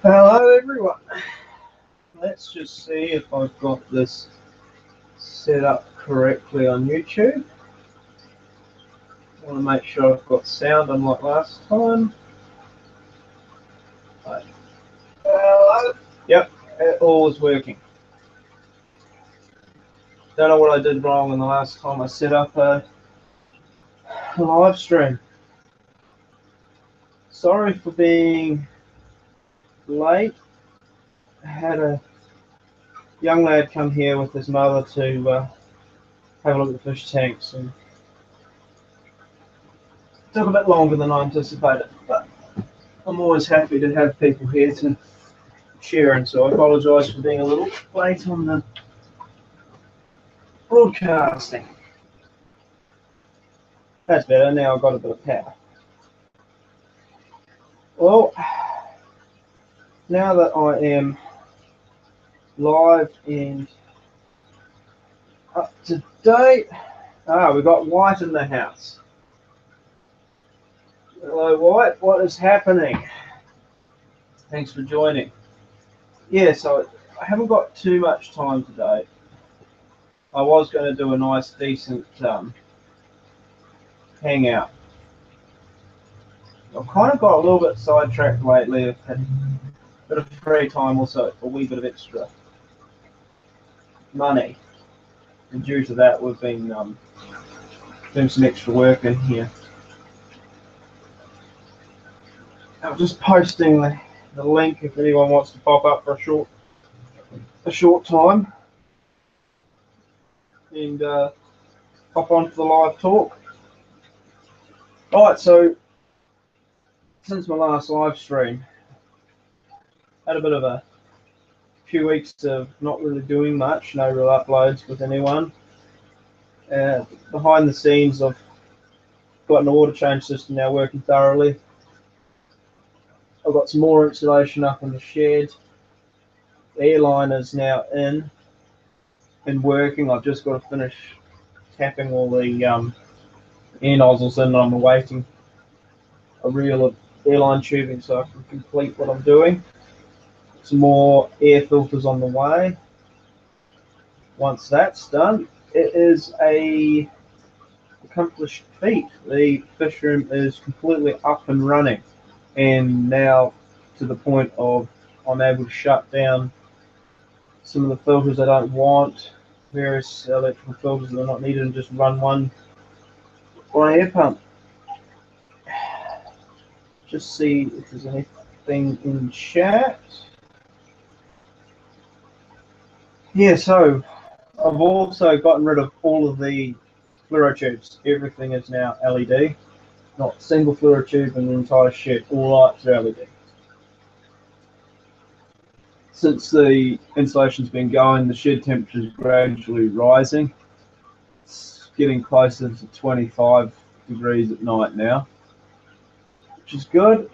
Hello everyone. Let's just see if I've got this set up correctly on YouTube. I want to make sure I've got sound unlike last time. Hello. Yep, it all is working. Don't know what I did wrong in the last time I set up a live stream. Sorry for being late. I had a young lad come here with his mother to have a look at the fish tanks, and it took a bit longer than I anticipated, but I'm always happy to have people here to share, and so I apologise for being a little late on the broadcasting. That's better, now I've got a bit of power. Well, now that I am live and up to date, we've got White in the house. Hello White, what is happening? Thanks for joining. Yeah, so I haven't got too much time today. I was going to do a nice, decent hangout. I've kind of got a little bit sidetracked lately. I've had a bit of free time, also a wee bit of extra money, and due to that we've been doing some extra work in here. I'm just posting the link if anyone wants to pop up for a short time and hop on for the live talk. Alright, so since my last live stream, had a bit of a few weeks of not really doing much, no real uploads with anyone. Behind the scenes, I've got an order change system now working thoroughly. I've got some more insulation up in the shed. The airline is now in and working. I've just got to finish tapping all the air nozzles in, and I'm awaiting a reel of airline tubing so I can complete what I'm doing. Some more air filters on the way. Once that's done, it is a accomplished feat. The fish room is completely up and running, and now to the point of I'm able to shut down some of the filters I don't want, various electrical filters that are not needed, and just run one air pump. Just see if there's anything in chat. Yeah, so I've also gotten rid of all of the fluoro tubes. Everything is now LED. Not a single fluoro tube in the entire shed. All lights are LED. Since the insulation's been going, the shed temperature is gradually rising. It's getting closer to 25 degrees at night now, which is good.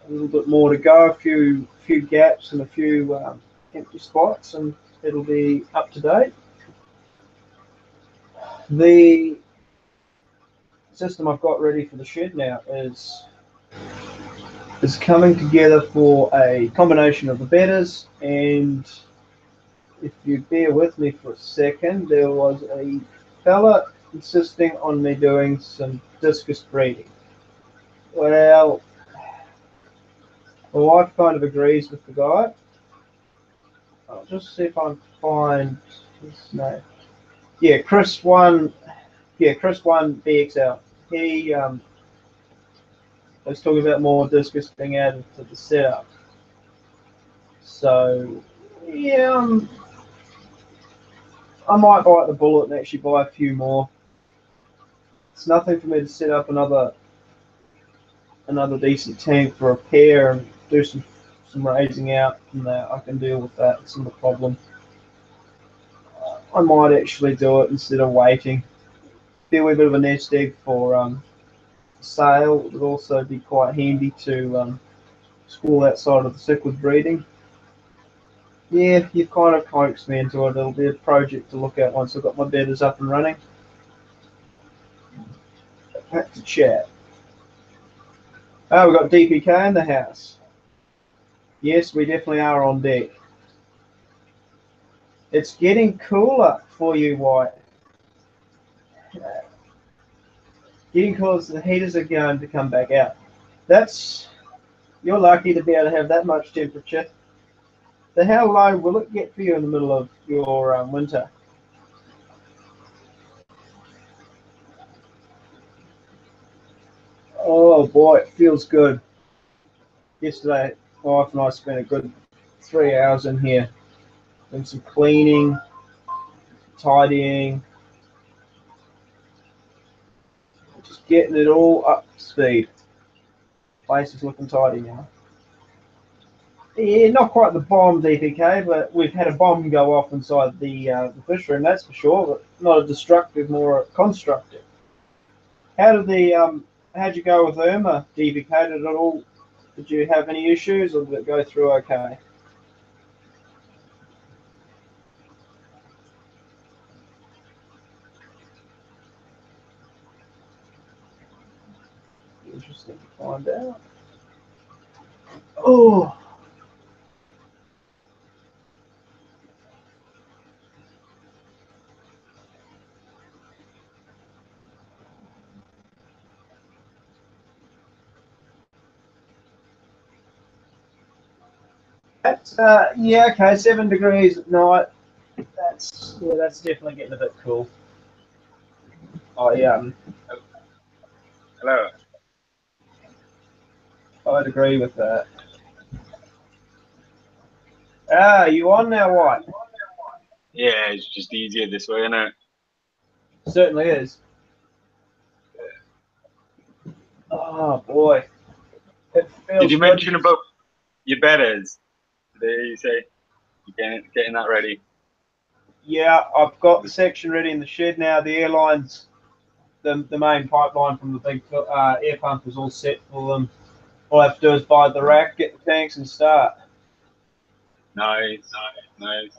A little bit more to go, a few gaps and a few empty spots, and it'll be up to date. The system I've got ready for the shed now is coming together for a combination of the bedders, and if you bear with me for a second, there was a fella insisting on me doing some discus breeding. Well, my wife kind of agrees with the guy. I'll just see if I can find his name. Yeah, Chris1 BXL. He was talking about more discus being added to the setup. So yeah, I might bite the bullet and actually buy a few more. It's nothing for me to set up another decent tank for a pair and do some raising out from that. I can deal with that. It's not a problem. I might actually do it instead of waiting. Be a wee bit of a nest egg for sale. It would also be quite handy to school outside of the cichlid breeding. Yeah, you've kind of coaxed me into it. It'll be a project to look at once I've got my bedders up and running. Back to chat. Oh, we've got DPK in the house. Yes, we definitely are on deck. It's getting cooler for you, White. Getting cooler, so the heaters are going to come back out. You're lucky to be able to have that much temperature. So how low will it get for you in the middle of your winter? Oh boy, it feels good. Yesterday, my wife and I spent a good 3 hours in here doing some cleaning, tidying, just getting it all up to speed. Place is looking tidy now. Yeah, not quite the bomb DPK, but we've had a bomb go off inside the fish room, that's for sure. But not a destructive, more a constructive. How'd you go with Irma DPK? Did you have any issues, or did it go through okay? Interesting to find out. Oh. That's yeah, okay, 7 degrees at night. That's definitely getting a bit cool. Hello. I'd agree with that. Ah, you on now, White? Yeah, it's just easier this way, isn't it? Certainly is. Oh boy. It feels Did you good. mention about your bedders? Did you say you're getting that ready? Yeah, I've got the section ready in the shed now. The airlines, the main pipeline from the big air pump is all set for them. All I have to do is buy the rack, get the tanks, and start. Nice, nice.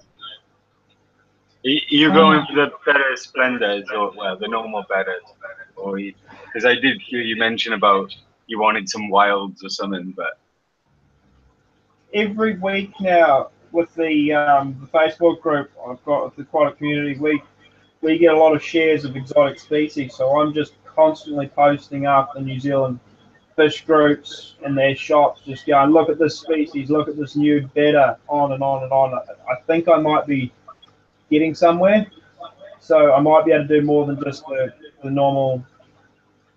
You're going for the better splendors, or well, the normal betters, or because I did hear you mention about you wanted some wilds or something, but Every week now with the Facebook group I've got with the aquatic community, we get a lot of shares of exotic species. So I'm just constantly posting up the New Zealand fish groups and their shops, just going, look at this species, look at this new better, on and on and on. I think I might be getting somewhere, so I might be able to do more than just the normal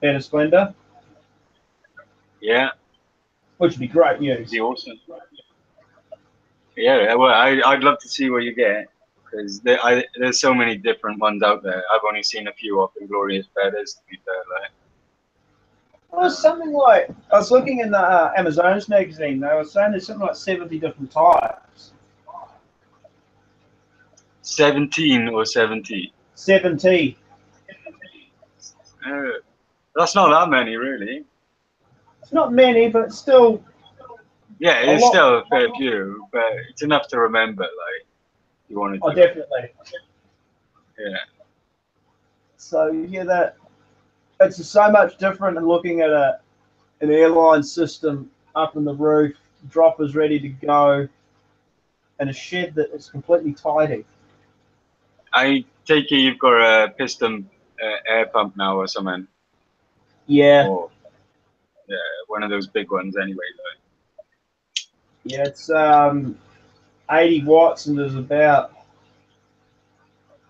better splendor, yeah, which would be great news. be awesome. Yeah, well, I'd love to see what you get because there's so many different ones out there. I've only seen a few of the glorious betters, to be fair. Like, Well, something like I was looking in the Amazonas magazine. They were saying there's something like 70 different types. 17 or 70. 70. That's not that many, really. It's not many, but still Yeah, a it's lot. still a fair few, but it's enough to remember. Like, you want to Oh, do it. definitely. Yeah. So yeah, that it's so much different than looking at an airline system up in the roof, droppers ready to go, and a shed that is completely tidy. I take it you've got a piston air pump now or something, Yeah, or yeah, one of those big ones anyway. yeah, it's 80 watts and there's about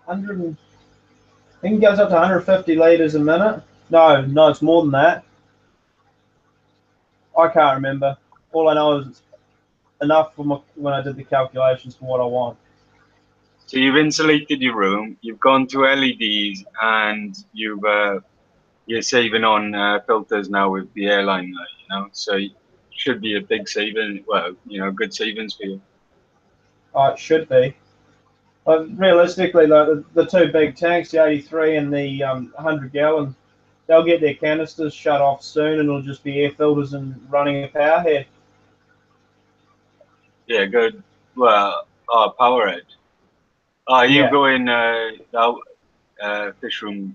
100. I think it goes up to 150 liters a minute. No, it's more than that. I can't remember. All I know is it's enough for when I did the calculations for what I want. So you've insulated your room, you've gone to LEDs, and you're saving on filters now with the airline, So it should be a big saving. Well, good savings for you. Oh, it should be. But realistically, the two big tanks, the 83 and the 100 gallon, they'll get their canisters shut off soon, and it'll just be air filters and running a power head. Yeah, good. Well, Oh, Powerhead. Oh, you Yeah. go in that Fishroom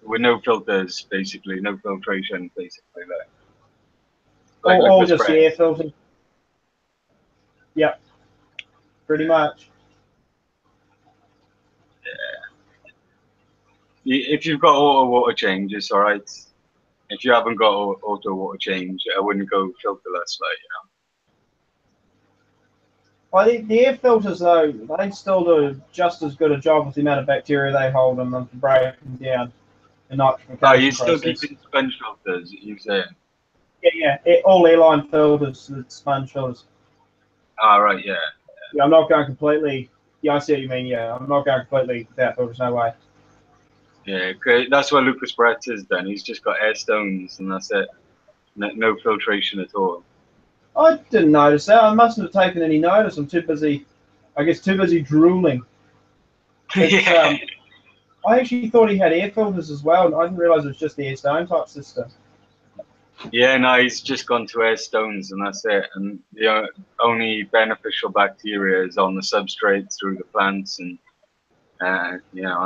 with no filters, basically, no filtration, basically, like All liquid just spread. air filters. Yep. Pretty much. If you've got auto water change, it's all right. If you haven't got auto water change, I wouldn't go filterless, like, I think the air filters, though, they still do just as good a job with the amount of bacteria they hold in them to break them down the Oh, you're nitrification still process. keeping sponge filters, you saying? Yeah, yeah. All airline filters, it's sponge filters. Ah, right, yeah. Yeah, I'm not going completely. Yeah, I see what you mean. Yeah, I'm not going completely without filters. No way. Yeah, great. That's what Lucas Brett has done. He's just got air stones, and that's it. No filtration at all. I didn't notice that. I mustn't have taken any notice. I'm too busy. I guess too busy drooling. It's Yeah. I actually thought he had air filters as well, and I didn't realize it was just the air stone type system. Yeah, no, he's just gone to air stones, and that's it. And the only beneficial bacteria is on the substrate through the plants, and and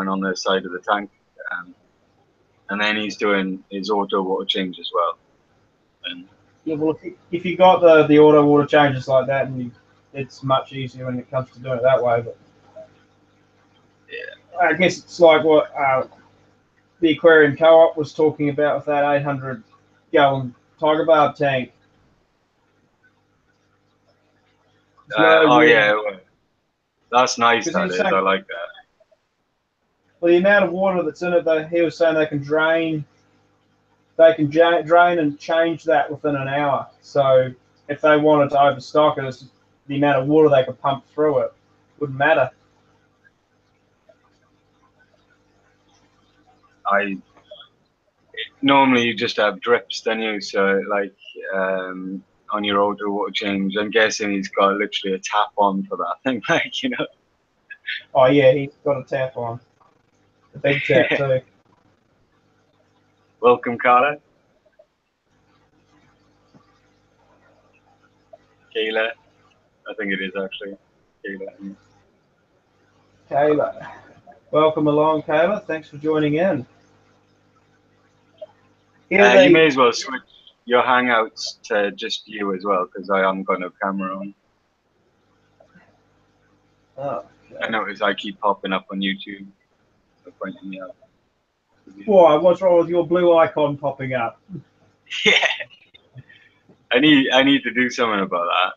on the side of the tank. And then he's doing his auto water change as well. And Yeah, well, if you got the auto water changes like that, and it's much easier when it comes to doing it that way. But yeah, I guess it's like what the aquarium co-op was talking about with that 800-gallon tiger barb tank. It's no oh water yeah, well, that's nice. because he That was is, saying, I like that. well, the amount of water that's in it, he was saying they can drain and change that within an hour. So if they wanted to overstock it, it's the amount of water they could pump through it wouldn't matter. I normally you just have drips, don't you? So like on your auto water change, I'm guessing he's got literally a tap on for that thing, like. Oh yeah, he's got a tap on, a big tap too. Welcome, Carter. Kayla. I think it is actually. Kayla. Kayla, welcome along, Kayla. Thanks for joining in. Yeah, You may they. as well switch your Hangouts to just you as well, because I haven't got no camera on. Oh, I notice I keep popping up on YouTube, pointing me out. why? What's wrong with your blue icon popping up? Yeah, I need to do something about that.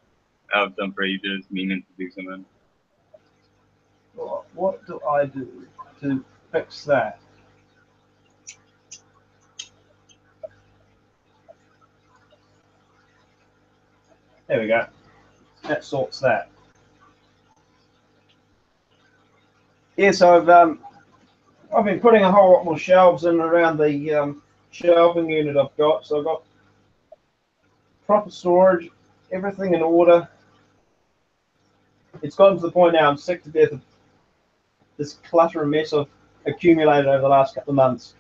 I've done for ages, meaning to do something. What do I do to fix that? There we go. That sorts that. Yeah, so I've been putting a whole lot more shelves in around the shelving unit I've got. So I've got proper storage, everything in order. It's gotten to the point now I'm sick to death of this clutter and mess I've accumulated over the last couple of months.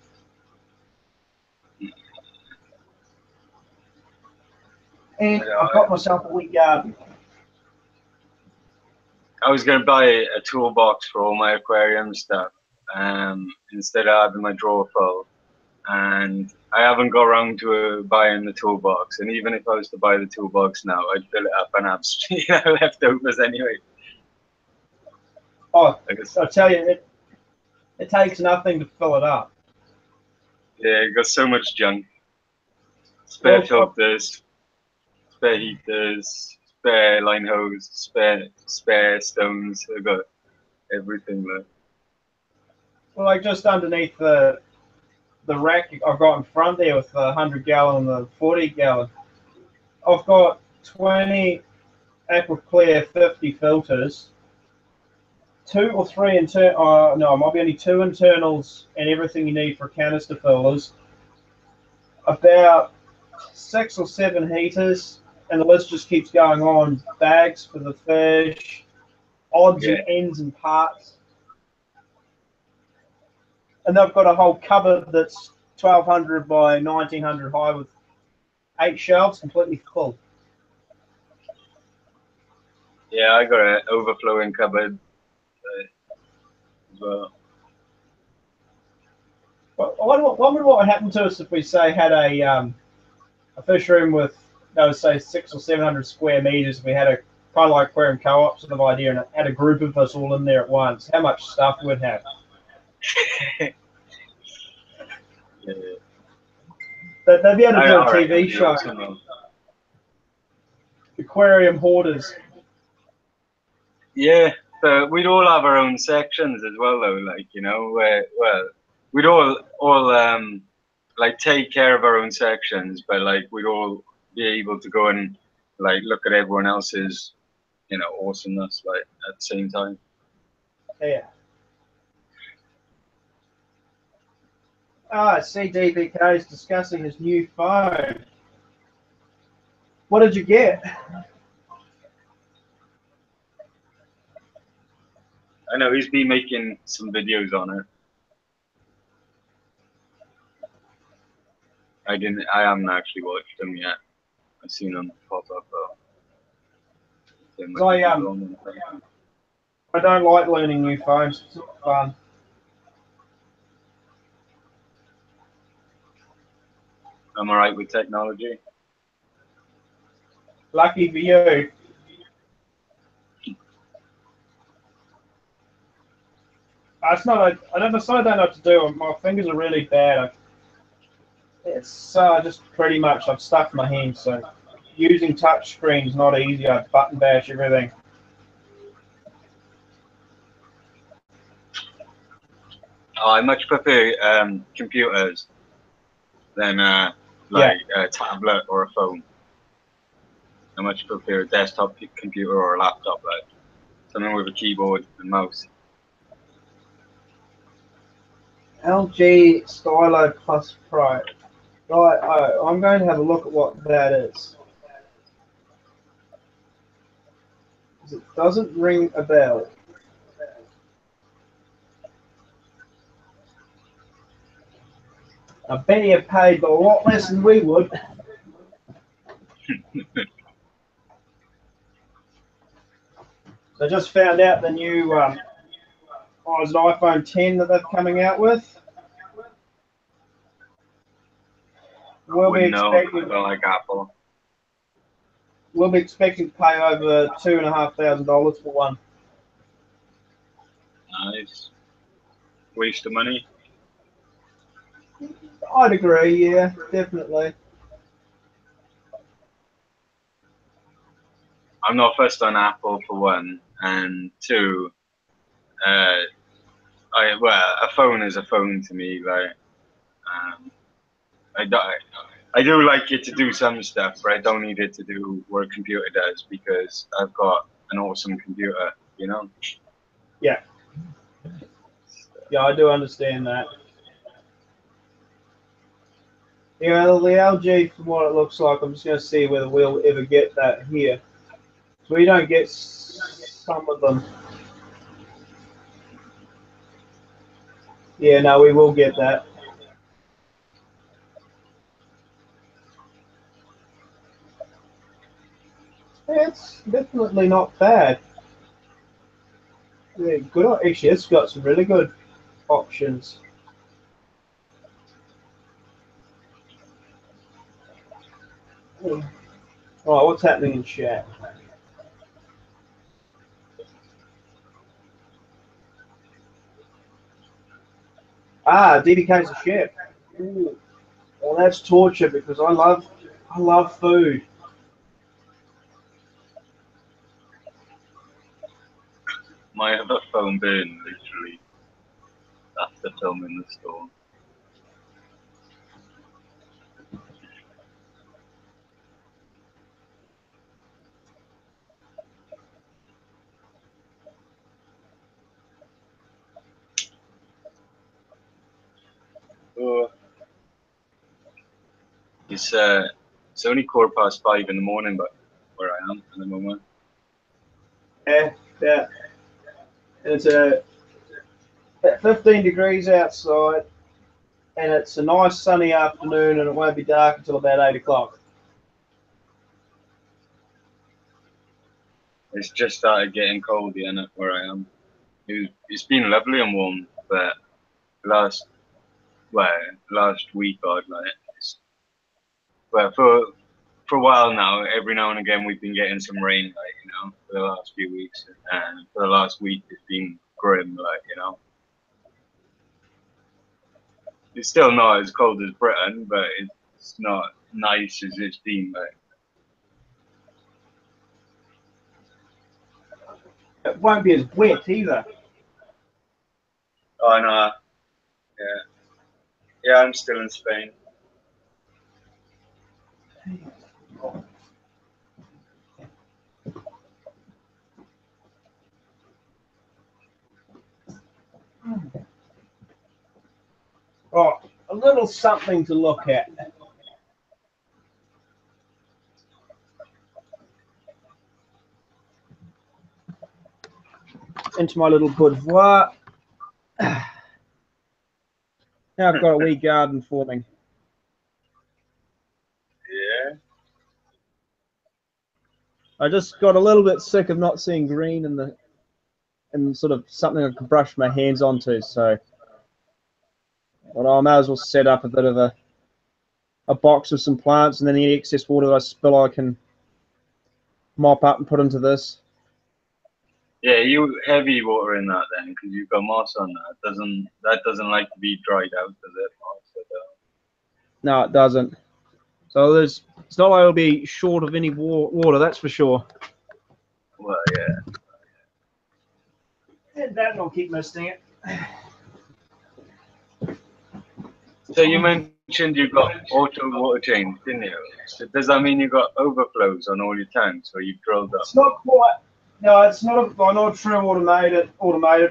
And I've got myself a wee garden. I was going to buy a toolbox for all my aquarium stuff instead of having my drawer full. And I haven't got around to buying the toolbox. And even if I was to buy the toolbox now, I'd fill it up and have leftovers anyway. Oh, I tell you, it takes nothing to fill it up. Yeah, got so much junk. Spare filters, spare heaters, spare line hose, spare stones. I've got everything there. Well, like just underneath the rack I've got in front there with the 100-gallon and the 40-gallon, I've got 20 Aquaclear 50 filters, 2 or 3 internal. No, it might be only 2 internals and everything you need for canister fillers. About 6 or 7 heaters, and the list just keeps going on. Bags for the fish, odds and ends and parts. And they've got a whole cupboard that's 1200 by 1900 high with 8 shelves completely full. Yeah, I got an overflowing cupboard as well. I wonder what would happen to us if we say had a fish room with, say 600 or 700 square meters. We had a kind of like aquarium co-op sort of idea, and it had a group of us all in there at once. How much stuff we'd have? Yeah. They'd be able to do a I reckon TV it'd be show. awesome, though. Aquarium hoarders. Yeah, but we'd all have our own sections as well, though. Like, you know, where, well, we'd all like take care of our own sections, but like we'd all be able to go and like look at everyone else's, you know, awesomeness like at the same time. Yeah. Ah, I see DBK is discussing his new phone. What did you get? I know he's been making some videos on it. I haven't actually watched them yet. I've seen them pop up though. I don't like learning new phones. It's not fun. I'm alright with technology. Lucky for you. It's not. I don't know what to do. My fingers are really bad. It's just pretty much I've stuck my hand. So using touch screen is not easy. I button bash everything. Oh, I much prefer computers than like a tablet or a phone. I much prefer a desktop computer or a laptop, like something with a keyboard and mouse. LG Stylo Plus Pro. Right, oh, I'm going to have a look at what that is. It doesn't ring a bell. I bet you paid a lot less than we would. So I just found out the new it's an iPhone 10 that they're coming out with. We'll be expecting, like Apple. We'll be expecting to pay over $2,500 for one. Nice. Waste of money. I'd agree, yeah, definitely. I'm not fussed on Apple for one, and two, a phone is a phone to me. Like, I do like it to do some stuff, but I don't need it to do what a computer does because I've got an awesome computer, you know? Yeah. Yeah, I do understand that. Yeah, the LG, from what it looks like, I'm just going to see whether we'll ever get that here. So we don't get some of them. Yeah, no, we will get that. It's definitely not bad. Yeah, good. Actually, it's got some really good options. Oh, what's happening in chat? Ah, DBK's a chef. Ooh. Well, that's torture because I love food. My other phone burned literally after filming the store. It's only 5:15 in the morning, but where I am at the moment. Yeah. And it's at 15 degrees outside, and it's a nice sunny afternoon, and it won't be dark until about 8 o'clock. It's just started getting cold here where I am. It's been lovely and warm, but last week odd like but for a while now, every now and again we've been getting some rain, like, you know, for the last few weeks, and for the last week it's been grim, like, you know. It's still not as cold as Britain, but it's not nice as it's been, like. It won't be as wet either. Oh no, yeah, yeah, I'm still in Spain. Oh, a little something to look at. Into my little boudoir. Now I've got a wee garden forming. Yeah. I just got a little bit sick of not seeing green in sort of something I could brush my hands onto, so well, I may as well set up a bit of a box of some plants, and then any excess water that I spill I can mop up and put into this. Yeah, you heavy water in that then, because you've got moss on that. That doesn't like to be dried out, does it? No, it doesn't. So it's not like it'll be short of any water, that's for sure. Well, yeah. And that will keep missing it. So you mentioned you got auto water change, didn't you? So does that mean you got overflows on all your tanks, or you've drilled up? It's not quite. No, it's not a true automated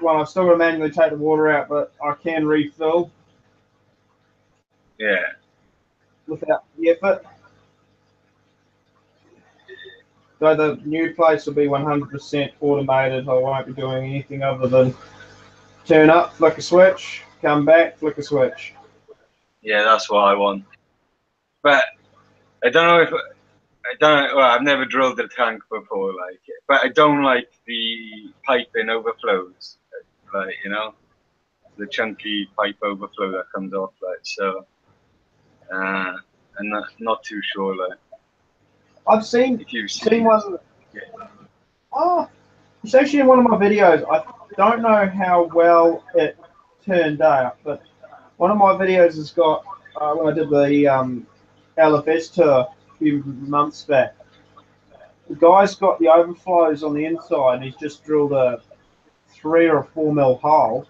one. I've still got to manually take the water out, but I can refill. Yeah. Without the effort. So the new place will be 100% automated. I won't be doing anything other than turn up, flick a switch, come back, flick a switch. Yeah, that's what I want. But I don't know if well, I've never drilled a tank before like it, but I don't like the piping overflows, like, you know, the chunky pipe overflow that comes off, like, so. I'm not too sure, like. I've seen If you've seen one. yeah. Oh, it's actually in one of my videos. I don't know how well it turned out, but one of my videos has got when I did the LFS tour a few months back. The guy's got the overflows on the inside, and he's just drilled a 3 or 4 mil hole.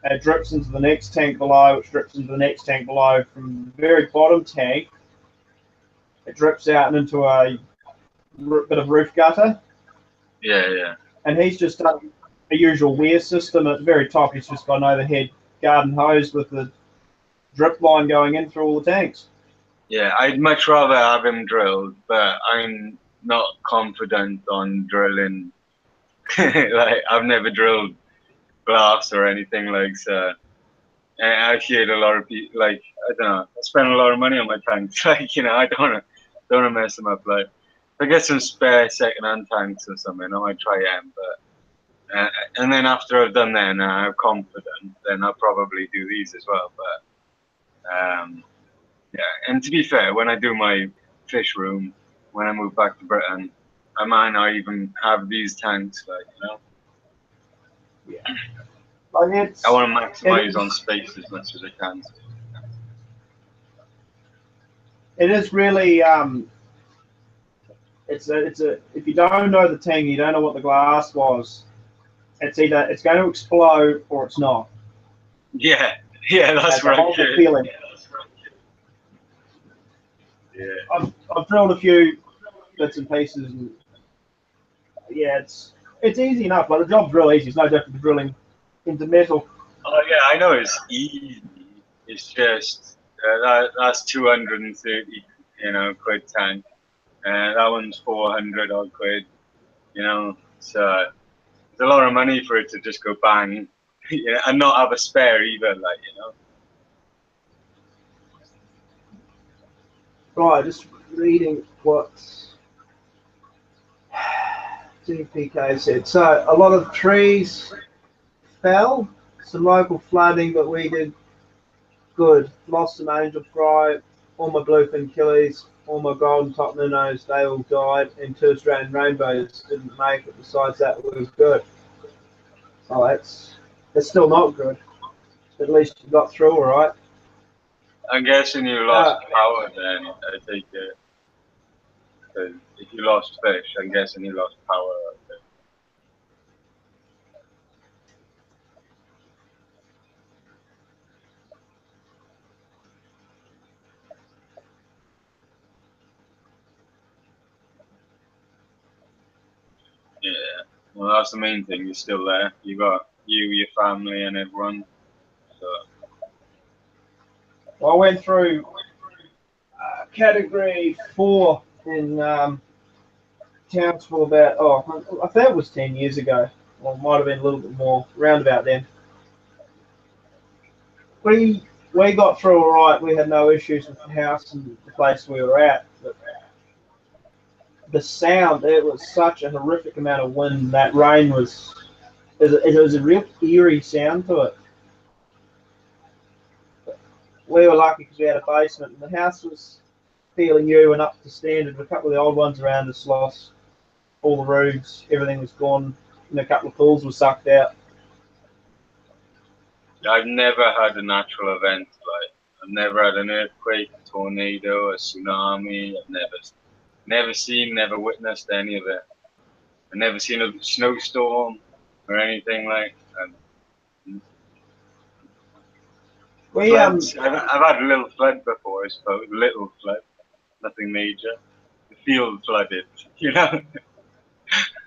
And it drips into the next tank below, which drips into the next tank below. From the very bottom tank, it drips out and into a bit of roof gutter. Yeah, yeah. And he's just done a usual weir system. At the very top, he's just got an overhead garden hose with the drip line going in through all the tanks. Yeah, I'd much rather have him drilled, but I'm not confident on drilling. Like, I've never drilled glass or anything, like, so. And I hear a lot of people, like, I don't know, I spend a lot of money on my tanks. Like, you know, I don't want to mess them up. Like, if I get some spare second-hand tanks or something, I might try them. But and then after I've done that and I'm confident, then I'll probably do these as well. But yeah, and to be fair, when I do my fish room, when I move back to Britain, I might not even have these tanks, like, you know. Yeah. Like I want to maximize on space as much as I can. It is really it's a if you don't know the tank, you don't know what the glass was. It's either it's going to explode or it's not. Yeah, yeah, that's right. Yeah. Feeling. Yeah. I've drilled a few bits and pieces, and yeah, it's easy enough. Like, the job's real easy. It's no different to drilling into metal. Oh yeah, I know it's easy. It's just that's 230, you know, quid tank, and that one's 400 odd quid. You know, so it's a lot of money for it to just go bang, yeah, and not have a spare either. Like, you know. Right, just reading what DPK said. So a lot of trees fell, some local flooding, but we did good. Lost some angel fry, all my bluefin killies, all my golden top minnows, they all died, and 2 Australian rainbows didn't make it. Besides that, it was good. Oh, that's still not good. At least you got through all right. I'm guessing you lost power then, I take it. Because if you lost fish, I'm guessing you lost power. Yeah, well, that's the main thing. You're still there. You got you, your family, and everyone. So. Well, I went through category 4 in Townsville about, I think it was 10 years ago, or it might have been a little bit more, around about then. We got through all right. We had no issues with the house and the place we were at. But the sound, it was such a horrific amount of wind. That rain was, it was a real eerie sound to it. We were lucky because we had a basement, and the house was fairly new and up to standard. A couple of the old ones around us lost all the roofs, everything was gone, and a couple of pools were sucked out. I've never had a natural event like I've never had an earthquake, a tornado, a tsunami. I've never witnessed any of it. I've never seen a snowstorm or anything like. Floods. I've had a little flood before, I suppose. Little flood, nothing major. The field flooded, you know.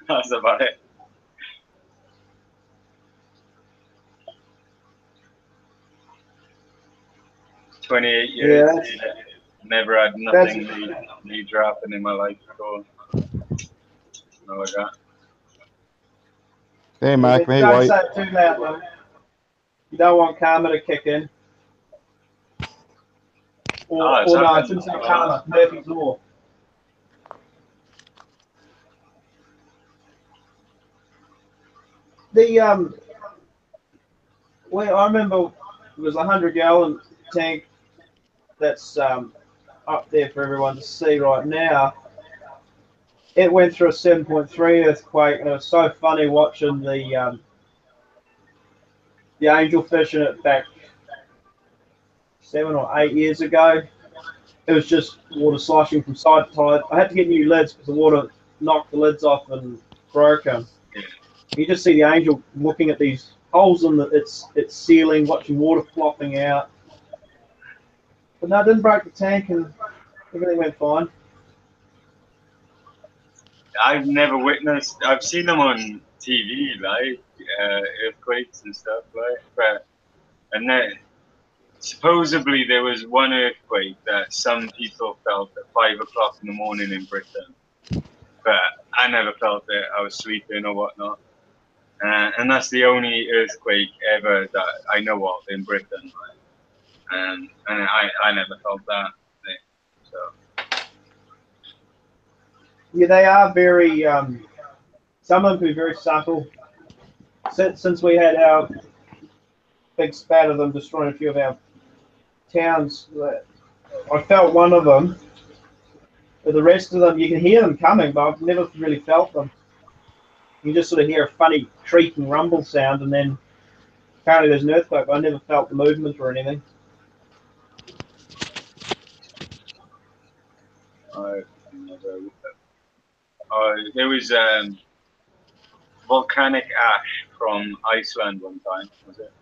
That's about it. "28 years, never had nothing major happen in my life at all. No, like that." Hey, Mac, mate, don't say it too loud, though. You don't want karma to kick in. Or no, I shouldn't say karma, Murphy's Law. Well, I remember it was a 100-gallon tank that's up there for everyone to see right now. It went through a 7.3 earthquake, and it was so funny watching the angelfish in it back 7 or 8 years ago. It was just water sloshing from side to side. I had to get new lids because the water knocked the lids off and broke them. You just see the angel looking at these holes in its ceiling, watching water flopping out. But no, it didn't break the tank, and everything went fine. I've never witnessed. I've seen them on TV, like earthquakes and stuff, like. And then supposedly there was one earthquake that some people felt at 5 o'clock in the morning in Britain, but I never felt it. I was sleeping or whatnot. And that's the only earthquake ever that I know of in Britain. And I never felt that. So. Yeah, they are very, some of them are very subtle. Since we had our big spat of them destroying a few of our towns, I felt one of them. But the rest of them, you can hear them coming, but I've never really felt them. You just sort of hear a funny creaking rumble sound, and then apparently there's an earthquake, but I never felt the movement or anything. There was volcanic ash from Iceland one time, was it?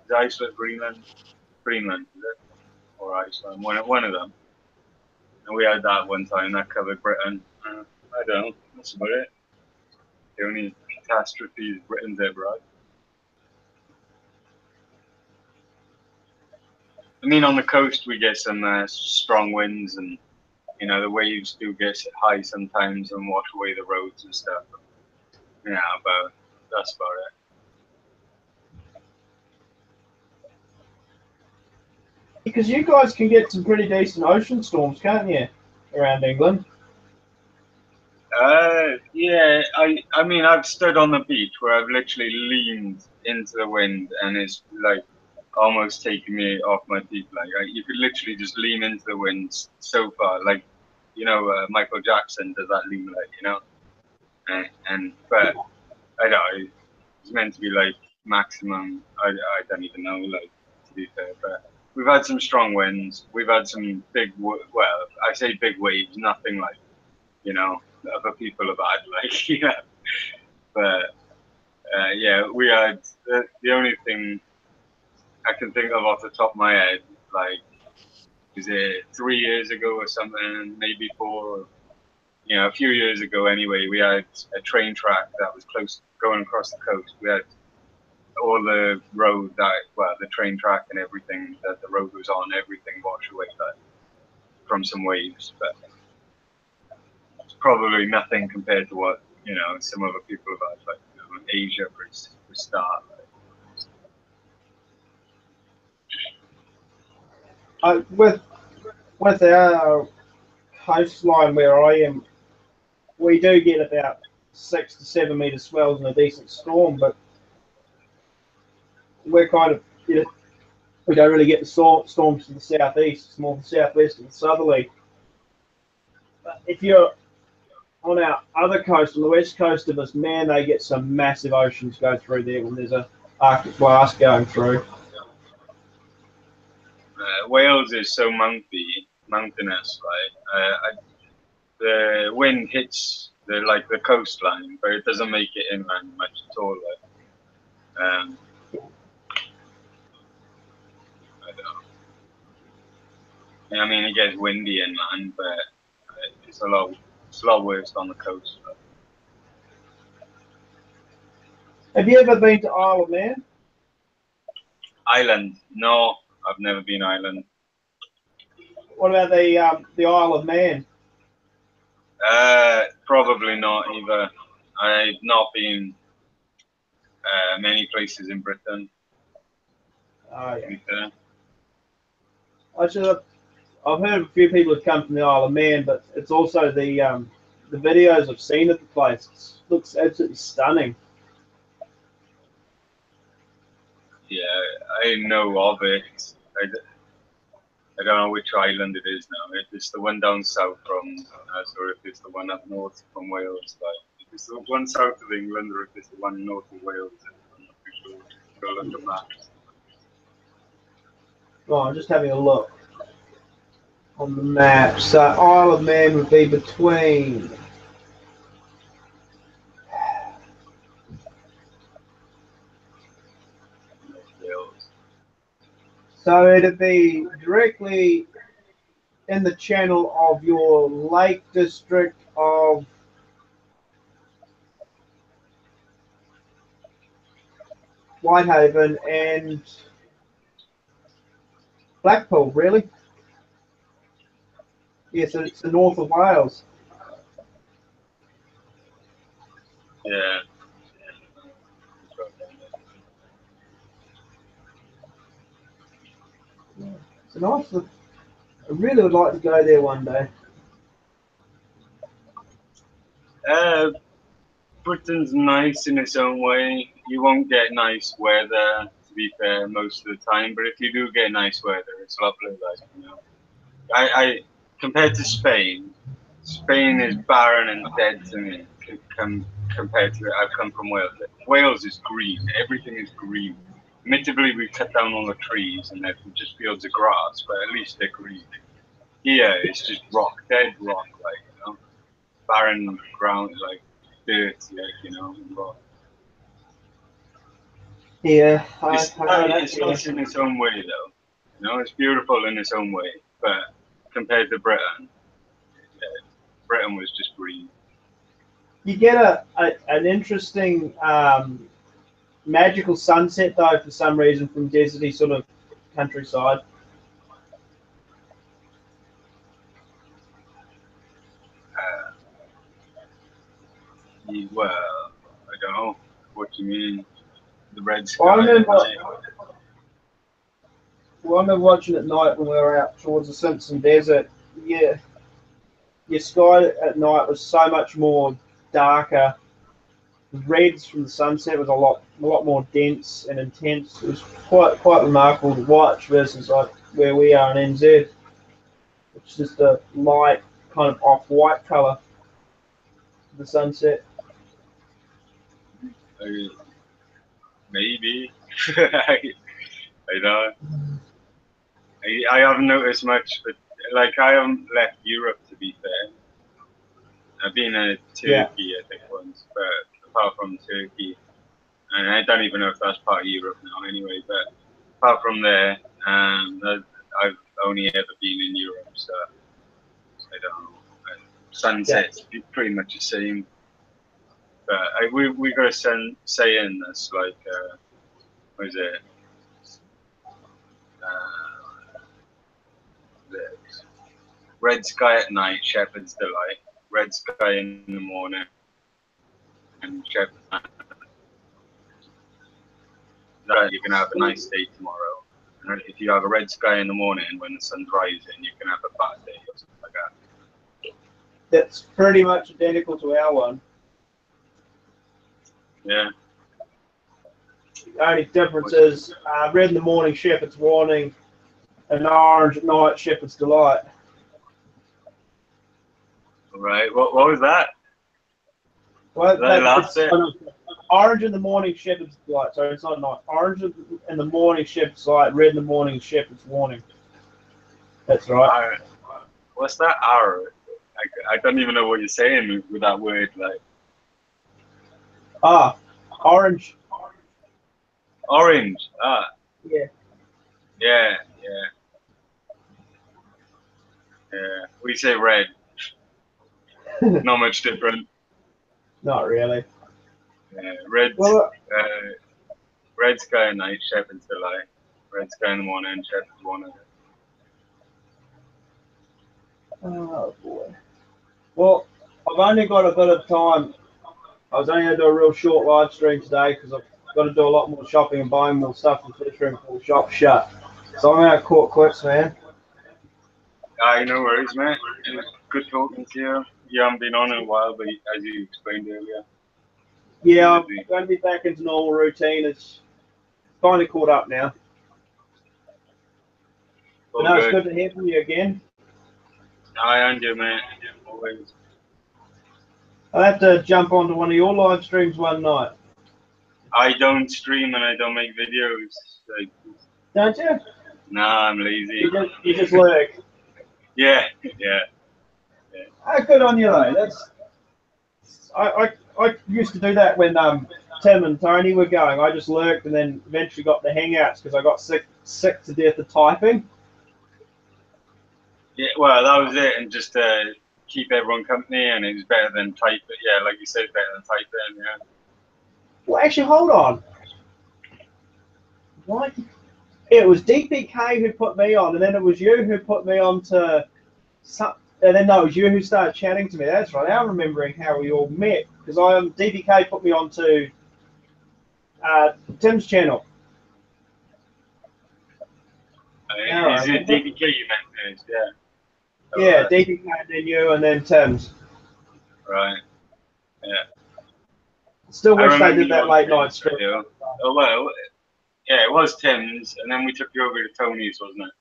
Is Iceland Greenland? Greenland, is it? Or Iceland? One of them. And we had that one time that covered Britain. I don't know. That's about it. The only catastrophes Britain's ever had. I mean, on the coast we get some strong winds, and you know the waves do get high sometimes and wash away the roads and stuff. Yeah, but that's about it. Because you guys can get some pretty decent ocean storms, can't you, around England? Yeah, I mean, I've stood on the beach where I've literally leaned into the wind, and it's like almost taking me off my feet. Like you could literally just lean into the wind so far, like Michael Jackson does that lean, like and but I don't know, it's meant to be like maximum. I don't even know, like, to be fair, but we've had some strong winds. We've had some big, well, I say big waves, nothing like other people have had, like but yeah, we had the only thing I can think of off the top of my head, like, was it 3 years ago or something, maybe 4, a few years ago anyway, we had a train track that was close going across the coast. We had all the road the train track and everything that the road was on, everything washed away from some waves, but it's probably nothing compared to what, some other people have had, like, Asia for start. With our coastline where I am, we do get about 6 to 7 meter swells in a decent storm, but we're kind of, we don't really get the storms to the southeast. It's more the southwest and southerly. But if you're on our other coast, on the west coast of us, man, they get some massive oceans go through there when there's a Arctic blast going through. Wales is so mountainous, right? The wind hits the coastline, but it doesn't make it inland much at all. Like, I don't know. I mean, it gets windy inland, but it's a lot worse on the coast. Right? Have you ever been to Isle of Man? Ireland? No, I've never been Ireland. What about the Isle of Man? Probably not either. I've not been many places in Britain. Oh yeah. I've heard a few people have come from the Isle of Man, but it's also the videos I've seen of the place. It looks absolutely stunning. Yeah, I know of it. I don't know which island it is now. If it's the one down south from us, or if it's the one up north from Wales. Like, if it's the one south of England, or if it's the one north of Wales. I'm not too sure. Go look at maps. Oh, I'm just having a look on the map. So Isle of Man would be between. Wales. So it'd be directly in the channel of your Lake District of Whitehaven and Blackpool, really? Yes, it's the north of Wales. Yeah. It's a nice look. I really would like to go there one day. Britain's nice in its own way. You won't get nice weather, to be fair, most of the time. But if you do get nice weather, it's lovely. Like, I compared to Spain, Spain is barren and dead to me compared to I've come from Wales. Wales is green. Everything is green. Admittedly, we cut down all the trees and they're just fields of grass, but at least they're green. Here, it's just rock, dead rock, like, barren ground, like dirt, and rock. Yeah, It's nice in its own way, though. It's beautiful in its own way, but compared to Britain, Britain was just green. You get an interesting magical sunset though, for some reason, from deserty sort of countryside. Well, I don't know what you mean. The red sky. Well, I remember watching at night when we were out towards the Simpson Desert. Yeah, your sky at night was so much more darker reds from the sunset was a lot more dense and intense. It was quite remarkable to watch versus like where we are in NZ. It's just a light kind of off-white colour. The sunset. Maybe. I don't. I haven't noticed much, but like I haven't left Europe to be fair. I've been in Turkey, I think once, but apart from Turkey, and I don't even know if that's part of Europe now anyway. But apart from there, I've only ever been in Europe, so I don't know. Sunsets pretty much the same. But we got a saying that's like, what is it? Red sky at night, shepherd's delight. Red sky in the morning, and shepherd's night. That you can have a nice day tomorrow. And if you have a red sky in the morning when the sun's rising, you can have a bad day or something like that. That's pretty much identical to our one. Yeah. The only difference is red in the morning, shepherd's warning, and orange at night, shepherd's delight. Right. What was that? Well, that orange in the morning, shepherd's delight. So it's not night. Orange in the morning, shepherd's delight. Red in the morning, shepherd's warning. That's right. What's that? R. I don't even know what you're saying with that word. Like. Orange. Orange. Ah. Yeah. Yeah. We say red. Not much different. Not really. Red. Red sky at night, shepherd's delight. Red sky in the morning, shepherd's warning. Oh boy. Well, I've only got a bit of time. I was only going to do a real short live stream today because I've got to do a lot more shopping and buying more stuff in Fishroom before the shop's shut. So I'm going to call it quits, man. No worries, mate. It was good talking to you. You haven't been on in a while, but as you explained earlier. Yeah, I'm going to be back into normal routine. It's finally caught up now. But no, it's good to hear from you again. And you, mate. Always. I'll have to jump onto one of your live streams one night. I don't stream and I don't make videos. Like, don't you? Nah, I'm lazy. You just lurk. Yeah. Oh, good on you, though. That's I used to do that when Tim and Tony were going. I just lurked and then eventually got the hangouts because I got sick to death of typing. Yeah, well, that was it, and just keep everyone company, and it was better than typing. Yeah, like you said, better than typing. Yeah. Well, actually, hold on. Why? It was DPK who put me on, and then it was you who put me on to some. And then no, it was you who started chatting to me. That's right. Now I'm remembering how we all met because DPK put me on to Tim's channel. Is it DPK you meant first? Yeah. Yeah, DPK, then you, and then Tim's. Right. Yeah. Still wish they did that late night stream. Oh well. Yeah, it was Tim's, and then we took you over to Tony's, wasn't it?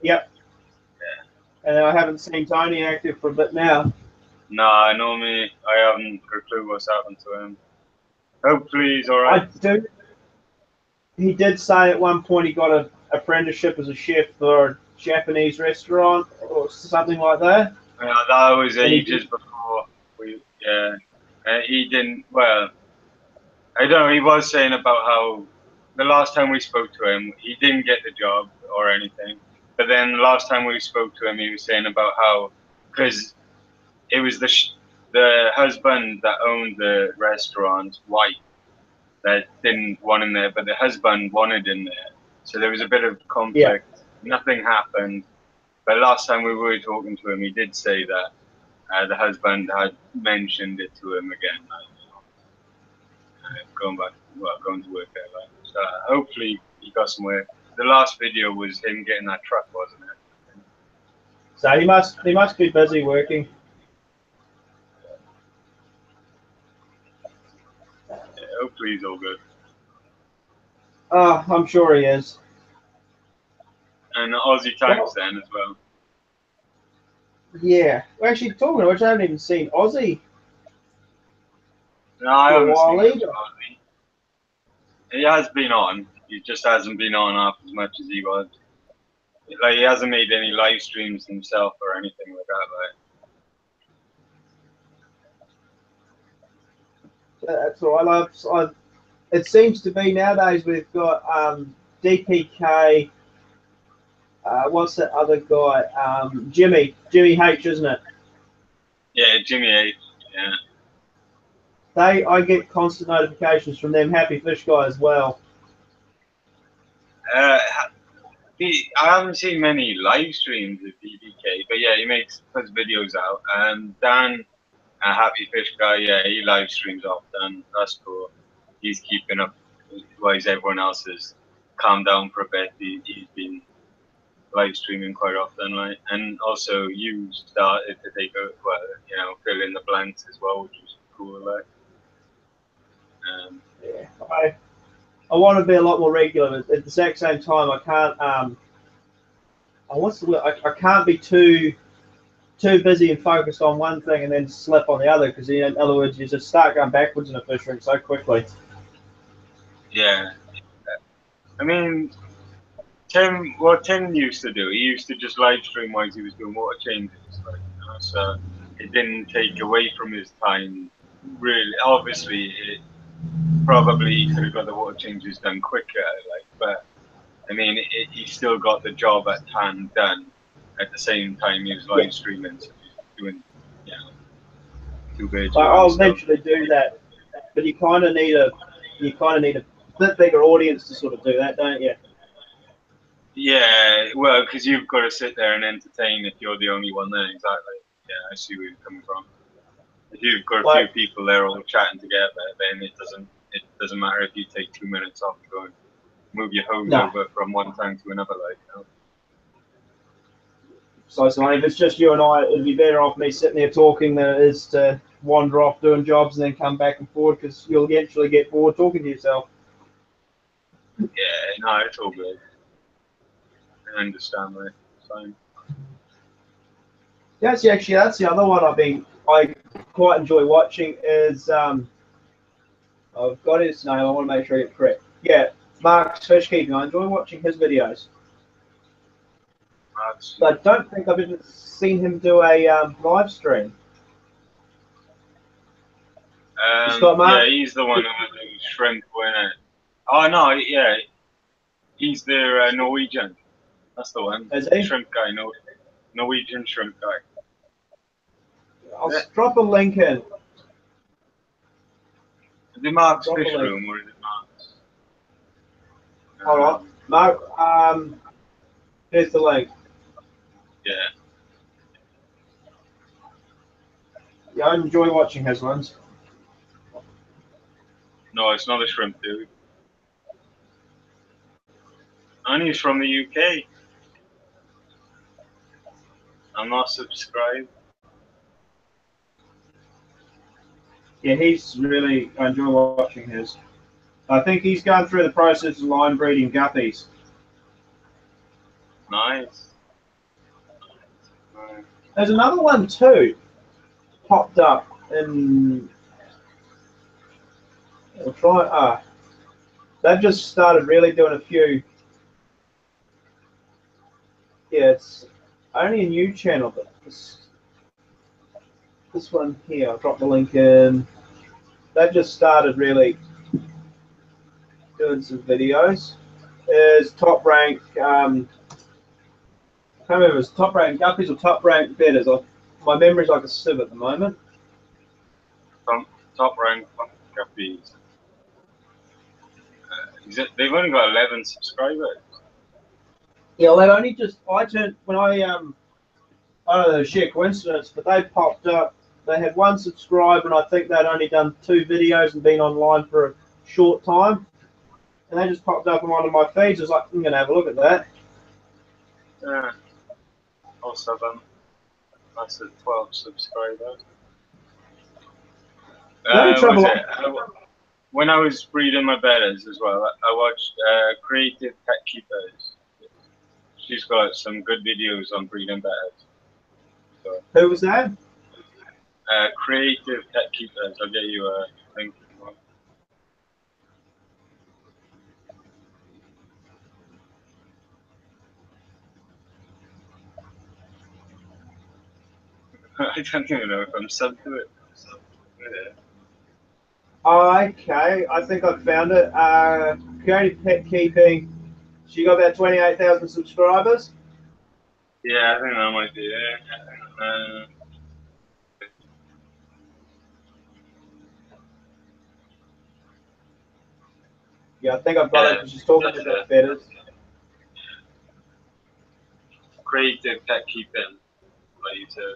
Yep. Yeah. And I haven't seen Tony active for a bit now. Nah, I know me. I haven't got a clue what's happened to him. Hopefully he's alright. I do. He did say at one point he got an apprenticeship as a chef for a Japanese restaurant or something like that. That was ages before he didn't. Well, I don't know. He was saying about how the last time we spoke to him, he didn't get the job or anything. But then the last time we spoke to him, he was saying about how because it was the husband that owned the restaurant's wife that didn't want him there, but the husband wanted him there. So there was a bit of conflict. Yeah. Nothing happened. But last time we were talking to him, he did say that the husband had mentioned it to him again, going to work there. Like. So hopefully he got somewhere. The last video was him getting that truck, wasn't it? So he must be busy working. hopefully he's all good. I'm sure he is. And Aussie tanks then as well. Yeah. Well, actually, talking of which, I haven't even seen Aussie No, I for a haven't while seen either. Aussie. He has been on. He just hasn't been on half as much as he was. Like, he hasn't made any live streams himself or anything like that. Like. That's all right. It seems to be nowadays we've got DPK. What's that other guy? Jimmy H, isn't it? Yeah, Jimmy H. Yeah. I get constant notifications from them. Happy Fish guy as well. I haven't seen many live streams of DPK, but yeah, puts videos out. And Dan, a Happy Fish guy, yeah, he live streams often. That's cool. He's keeping up, while everyone else has calmed down for a bit. He's been live streaming quite often, right? And also, you started to take a, well, fill in the blanks as well, which was cool, like. Yeah, I want to be a lot more regular, but at the exact same time, I can't. What's the word? I can't be too busy and focused on one thing and then slip on the other, because in other words, you just start going backwards in a fish ring so quickly. Yeah. I mean, what Tim used to do, he used to just live stream while he was doing water changes, like, so it didn't take away from his time. Really, obviously, it probably could have got the water changes done quicker, like, but I mean, he still got the job at hand done at the same time he was live streaming, so he was doing, two birds with one I'll stone. eventually do that, but you kind of need a bit bigger audience to sort of do that, don't you? Yeah, well, because you've got to sit there and entertain if you're the only one there. Exactly. Yeah, I see where you're coming from. If you've got a few people there all chatting together, then it doesn't matter if you take 2 minutes off to go and move your hose over from one tank to another, like. So if it's just you and I, it'd be better off me sitting there talking than it is to wander off doing jobs and then come back and forward, because you'll eventually get bored talking to yourself. Yeah, no, it's all good. I understand, mate. It's fine. That's the other one I quite enjoy watching is I've got his name. I want to make sure I get it correct. Yeah, Mark's Fish Keeping. I enjoy watching his videos. I don't think I've ever seen him do a live stream. Yeah, he's the one who's shrimp winner. Oh no, yeah, he's the Norwegian. That's the one. Is he? Shrimp guy, Norwegian shrimp guy. I'll drop a link in. Is it Mark's Fishroom or is it Mark's? All right, Mark. Here's the link. Yeah. Yeah, I enjoy watching his ones. No, it's not a shrimp dude. And he's from the UK. I'm not subscribed. Yeah, I enjoy watching his. I think he's going through the process of line breeding guppies. Nice. There's another one too, popped up in. We'll try. They've just started really doing a few. Yeah, it's only a new channel, but this one here, I'll drop the link in. They've just started really doing some videos. There's top rank. I can't remember if it's top rank guppies or top rank bedders. My memory's like a sieve at the moment. Top rank guppies. They've only got 11 subscribers. Yeah, they've only just. I don't know, sheer coincidence, but they popped up. They had one subscriber, and I think they'd only done 2 videos and been online for a short time. And they just popped up on one of my feeds. I was like, I'm going to have a look at that. Yeah. Also, that's a 12 subscribers. The only trouble when I was breeding my betters as well, I watched Creative Pet Keepers. She's got some good videos on breeding betters. So, Who was that? Creative Pet Keepers. I'll get you a link if you want. I don't even know if I'm sub to it. Yeah. Okay, I think I found it. Creative Pet Keeping. She got about 28,000 subscribers. Yeah, I think that might be it. Yeah, I think I've got it because she's talking about feathers. Creative Pet Keeping, like you said.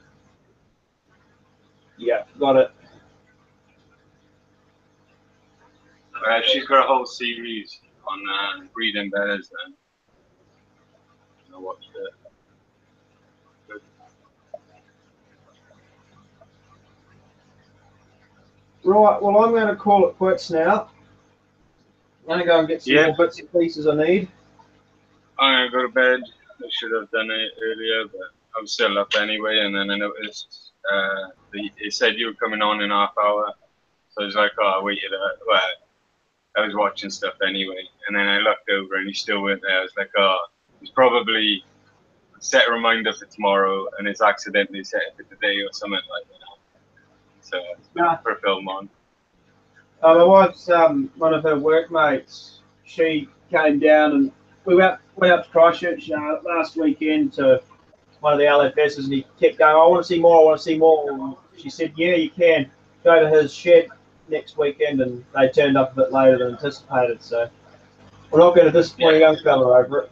Yeah, got it. She's got a whole series on breeding betters then. I watched it. Good. Right, well, I'm going to call it quits now. I'm going to go and get some more bits and pieces I need. I'm going to go to bed. I should have done it earlier, but I was still up anyway, and then I noticed it said you were coming on in half hour. So I was like, oh, I waited. Well, I was watching stuff anyway, and then I looked over and he still weren't there. I was like, oh, he's probably set a reminder for tomorrow and it's accidentally set it for today or something like that. So for a film on. My wife's one of her workmates. She came down and we went up to Christchurch last weekend to one of the LFSs, and he kept going, I want to see more, I want to see more. And she said, yeah, you can go to his shed next weekend, and they turned up a bit later than anticipated. So we're not going to disappoint a young fella over it.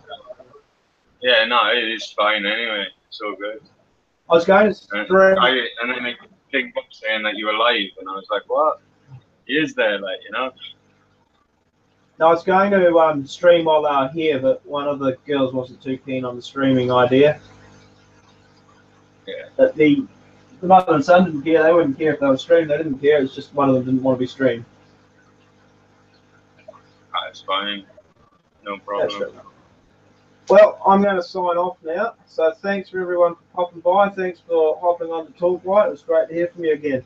Yeah, no, it is fine anyway. It's all good. I was going to stream. And then they picked up saying that you were live, and I was like, what? He is there, like, you know? No, I was going to stream while they were here, but one of the girls wasn't too keen on the streaming idea. Yeah. But the mother and son didn't care. They wouldn't care if they were streamed. They didn't care. It's just one of them didn't want to be streamed. That's fine. No problem. Right. Well, I'm going to sign off now. So thanks for everyone for popping by. Thanks for hopping on the talk, right? It was great to hear from you again.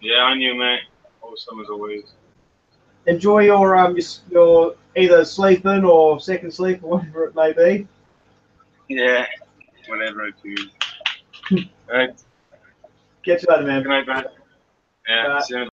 Yeah, I knew, mate. Awesome as always. Enjoy your either sleep in or second sleep or whatever it may be. Yeah, whatever I choose. All right. Catch you later, man. Good night, man. Yeah, see you.